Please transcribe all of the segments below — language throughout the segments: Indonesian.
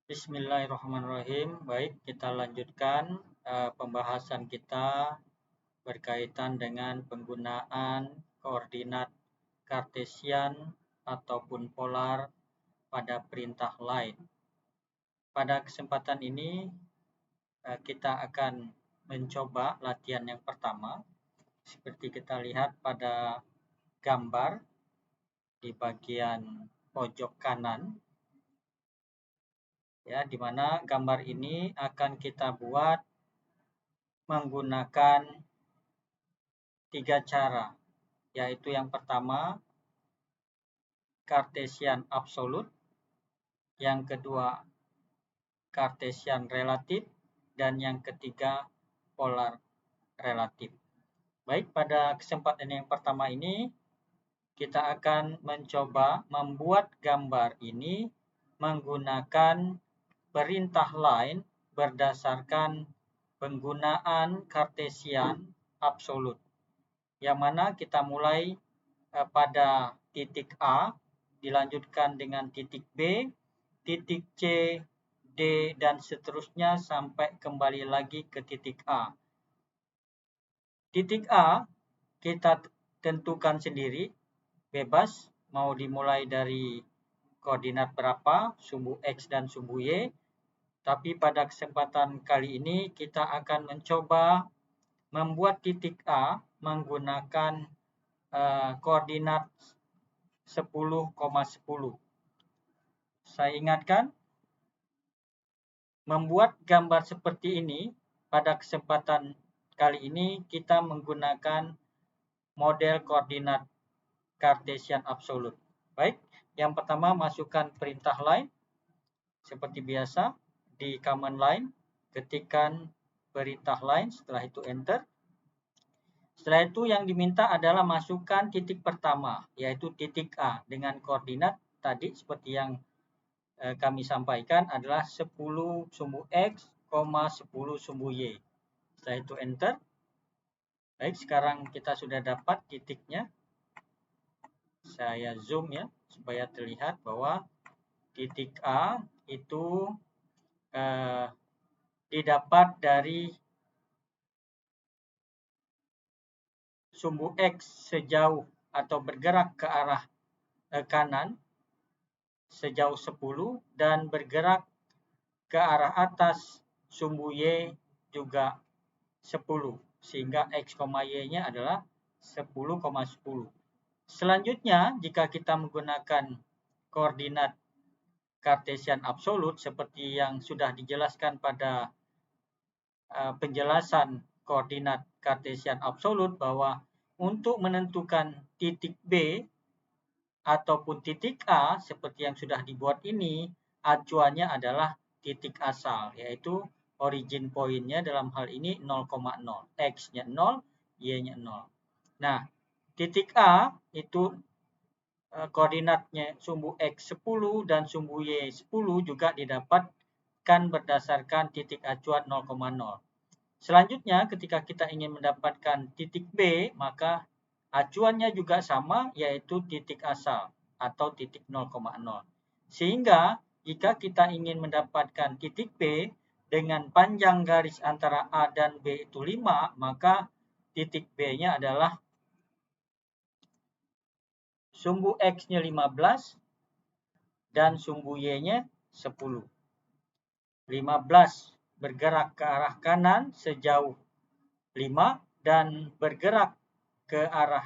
Bismillahirrahmanirrahim. Baik, kita lanjutkan pembahasan kita berkaitan dengan penggunaan koordinat kartesian ataupun polar pada perintah line. Pada kesempatan ini kita akan mencoba latihan yang pertama. Seperti kita lihat pada gambar di bagian pojok kanan. Ya, di mana gambar ini akan kita buat menggunakan 3 cara, yaitu yang pertama Kartesian absolut, yang kedua Kartesian relatif, dan yang ketiga polar relatif. Baik, pada kesempatan yang pertama ini kita akan mencoba membuat gambar ini menggunakan perintah line berdasarkan penggunaan Kartesian absolut, yang mana kita mulai pada titik A, dilanjutkan dengan titik B, titik C, D, dan seterusnya sampai kembali lagi ke titik A. Titik A kita tentukan sendiri, bebas, mau dimulai dari koordinat berapa, sumbu X dan sumbu Y. Tapi pada kesempatan kali ini kita akan mencoba membuat titik A menggunakan koordinat 10,10. Saya ingatkan, membuat gambar seperti ini pada kesempatan kali ini kita menggunakan model koordinat Kartesian absolut. Baik, yang pertama masukkan perintah line seperti biasa di command line, ketikkan perintah line, setelah itu enter. Setelah itu yang diminta adalah masukkan titik pertama, yaitu titik A dengan koordinat tadi seperti yang kami sampaikan adalah 10 sumbu X, 10 sumbu Y. Setelah itu enter. Baik, sekarang kita sudah dapat titiknya. Saya zoom ya, supaya terlihat bahwa titik A itu didapat dari sumbu X sejauh atau bergerak ke arah kanan sejauh 10 dan bergerak ke arah atas sumbu Y juga 10, sehingga X, Y-nya adalah 10,10. Selanjutnya, jika kita menggunakan koordinat Kartesian absolut seperti yang sudah dijelaskan pada penjelasan koordinat Kartesian absolut, bahwa untuk menentukan titik B ataupun titik A seperti yang sudah dibuat ini, acuannya adalah titik asal, yaitu origin point-nya dalam hal ini 0,0, X-nya 0, Y-nya 0. Nah, titik A itu koordinatnya sumbu X 10 dan sumbu Y 10 juga didapatkan berdasarkan titik acuan 0,0. Selanjutnya, ketika kita ingin mendapatkan titik B, maka acuannya juga sama, yaitu titik asal atau titik 0,0. Sehingga jika kita ingin mendapatkan titik B dengan panjang garis antara A dan B itu 5, maka titik B-nya adalah sumbu X-nya 15 dan sumbu Y-nya 10. 15 bergerak ke arah kanan sejauh 5 dan bergerak ke arah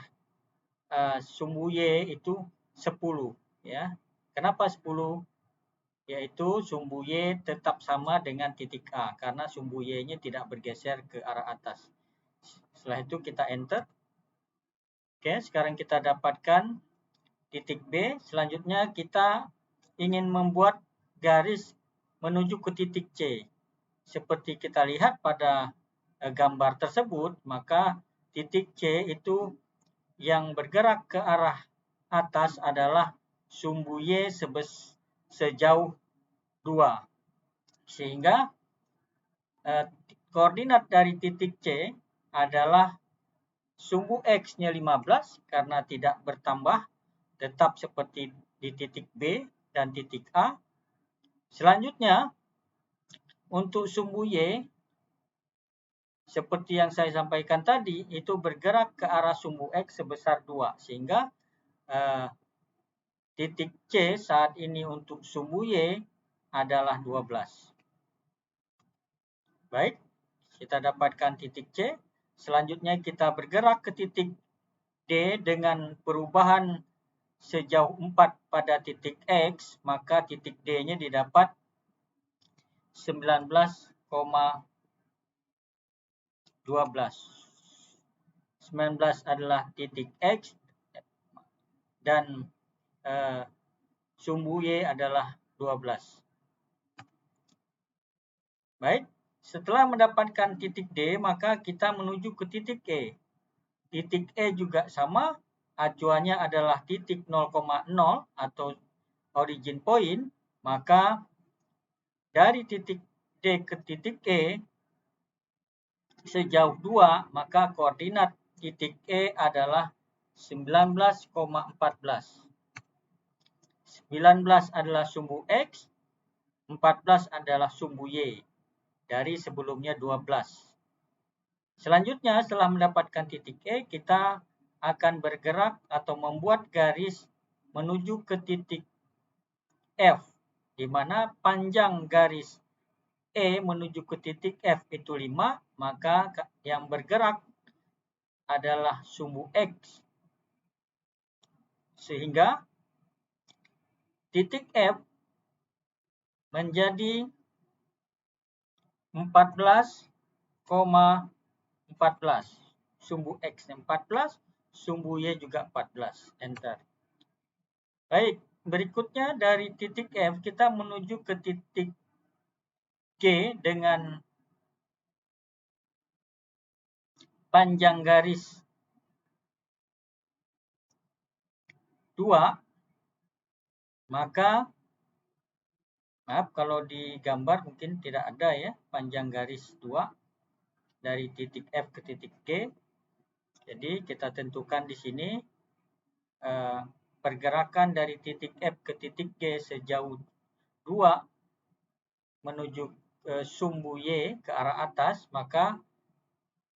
sumbu Y itu 10. Ya. Kenapa 10? Yaitu sumbu Y tetap sama dengan titik A karena sumbu Y-nya tidak bergeser ke arah atas. Setelah itu kita enter. Oke, sekarang kita dapatkan titik B. Selanjutnya kita ingin membuat garis menuju ke titik C. Seperti kita lihat pada gambar tersebut, maka titik C itu yang bergerak ke arah atas adalah sumbu Y sejauh 2. Sehingga koordinat dari titik C adalah sumbu X-nya 15 karena tidak bertambah, tetap seperti di titik B dan titik A. Selanjutnya, untuk sumbu Y, seperti yang saya sampaikan tadi, itu bergerak ke arah sumbu X sebesar 2. Sehingga titik C saat ini untuk sumbu Y adalah 12. Baik, kita dapatkan titik C. Selanjutnya kita bergerak ke titik D dengan perubahan sejauh 4 pada titik X, maka titik D-nya didapat 19,12. 19 adalah titik X dan sumbu Y adalah 12. Baik, setelah mendapatkan titik D, maka kita menuju ke titik E. Titik E juga sama, acuannya adalah titik 0,0 atau origin point, maka dari titik D ke titik E sejauh 2, maka koordinat titik E adalah 19,14. 19 adalah sumbu X, 14 adalah sumbu Y. Dari sebelumnya 12. Selanjutnya, setelah mendapatkan titik E, kita akan bergerak atau membuat garis menuju ke titik F, di mana panjang garis E menuju ke titik F itu 5, maka yang bergerak adalah sumbu X. Sehingga titik F menjadi 14,14. Sumbu X 14, sumbu Y juga 14. Enter. Baik, berikutnya dari titik F kita menuju ke titik G dengan panjang garis 2. Maka, maaf kalau di gambar mungkin tidak ada ya, panjang garis 2 dari titik F ke titik G. Jadi kita tentukan di sini pergerakan dari titik F ke titik G sejauh 2 menuju sumbu Y ke arah atas, maka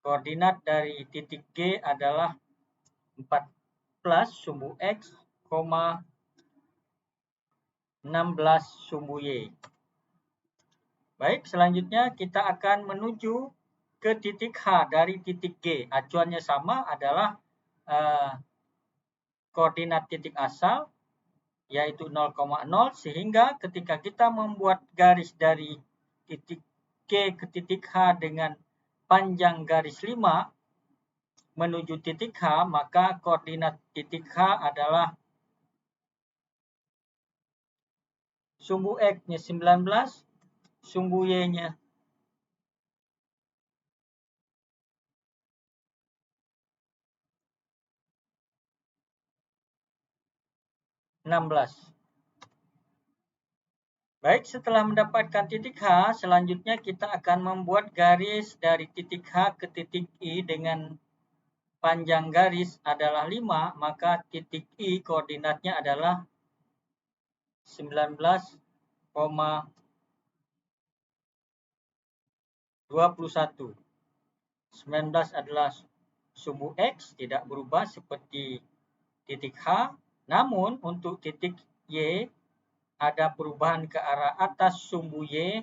koordinat dari titik G adalah 14 sumbu X, 16 sumbu Y. Baik, selanjutnya kita akan menuju ke titik H dari titik G. Acuannya sama, adalah koordinat titik asal, yaitu 0,0, sehingga ketika kita membuat garis dari titik G ke titik H dengan panjang garis 5 menuju titik H, maka koordinat titik H adalah sumbu X-nya 19, sumbu Y-nya 16. Baik, setelah mendapatkan titik H, selanjutnya kita akan membuat garis dari titik H ke titik I dengan panjang garis adalah 5, maka titik I koordinatnya adalah 19,21. 19 adalah sumbu X, tidak berubah seperti titik H. Namun, untuk titik Y, ada perubahan ke arah atas sumbu Y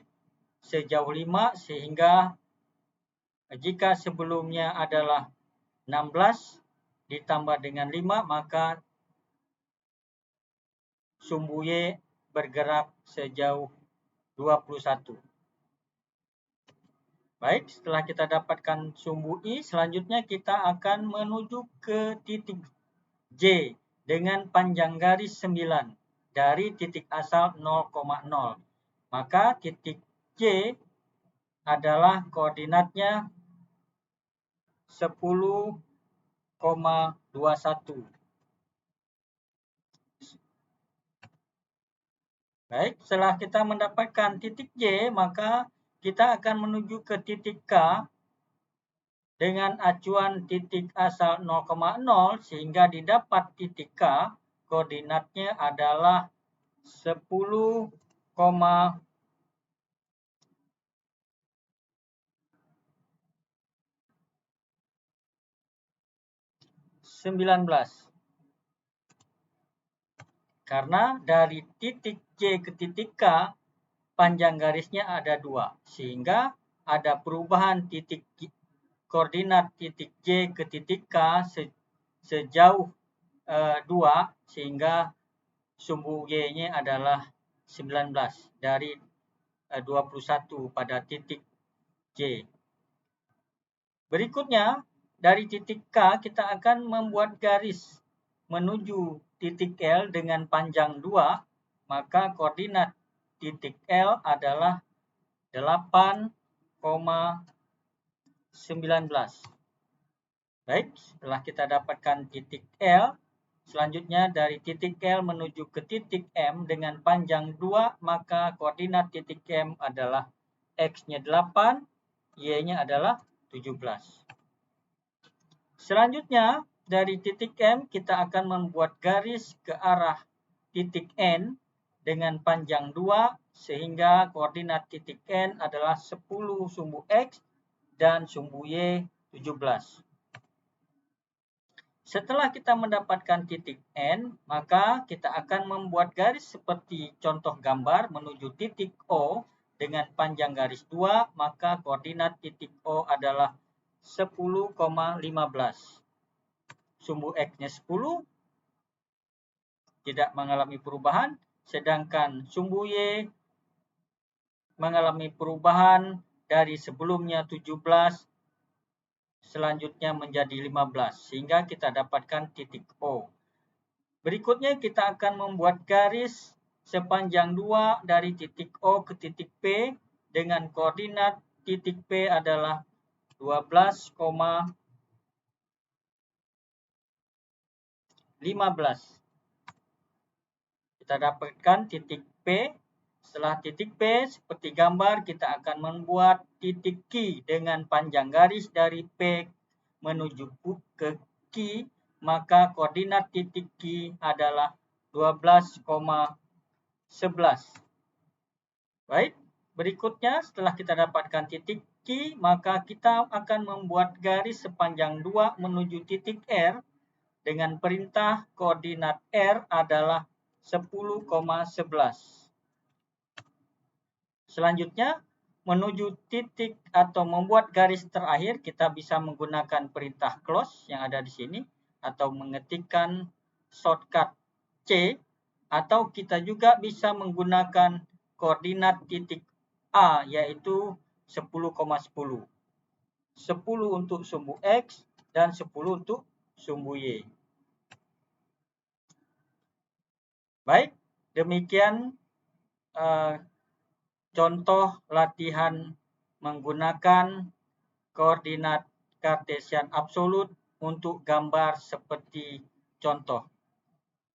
sejauh 5, sehingga jika sebelumnya adalah 16 ditambah dengan 5, maka sumbu Y bergerak sejauh 21. Baik, setelah kita dapatkan sumbu I, selanjutnya kita akan menuju ke titik J dengan panjang garis 9 dari titik asal 0,0. Maka titik J adalah koordinatnya 10,21. Baik, setelah kita mendapatkan titik J, maka kita akan menuju ke titik K dengan acuan titik asal 0,0, sehingga didapat titik K, koordinatnya adalah 10,21. Karena dari titik J ke titik K, panjang garisnya ada 2, sehingga ada perubahan titik koordinat titik J ke titik K sejauh 2, sehingga sumbu Y-nya adalah 19 dari 21 pada titik J. Berikutnya, dari titik K kita akan membuat garis menuju titik L dengan panjang 2, maka koordinat titik L adalah 8,19. Baik, setelah kita dapatkan titik L, selanjutnya dari titik L menuju ke titik M dengan panjang 2, maka koordinat titik M adalah X-nya 8, Y-nya adalah 17. Selanjutnya, dari titik M kita akan membuat garis ke arah titik N dengan panjang 2, sehingga koordinat titik N adalah 10 sumbu X dan sumbu Y 17. Setelah kita mendapatkan titik N, maka kita akan membuat garis seperti contoh gambar menuju titik O dengan panjang garis 2, maka koordinat titik O adalah 10,15. Sumbu X-nya 10, tidak mengalami perubahan, sedangkan sumbu Y mengalami perubahan dari sebelumnya 17, selanjutnya menjadi 15, sehingga kita dapatkan titik O. Berikutnya kita akan membuat garis sepanjang 2 dari titik O ke titik P dengan koordinat titik P adalah 12,15. Kita dapatkan titik P. Setelah titik P, seperti gambar, kita akan membuat titik Q dengan panjang garis dari P menuju ke Q, maka koordinat titik Q adalah 12,11. Baik, berikutnya setelah kita dapatkan titik Q, maka kita akan membuat garis sepanjang 2 menuju titik R dengan perintah koordinat R adalah 10,11. Selanjutnya, menuju titik atau membuat garis terakhir, kita bisa menggunakan perintah close yang ada di sini, atau mengetikkan shortcut C, atau kita juga bisa menggunakan koordinat titik A, yaitu 10,10. 10 untuk sumbu X dan 10 untuk sumbu Y. Baik, demikian contoh latihan menggunakan koordinat Kartesian absolut untuk gambar seperti contoh.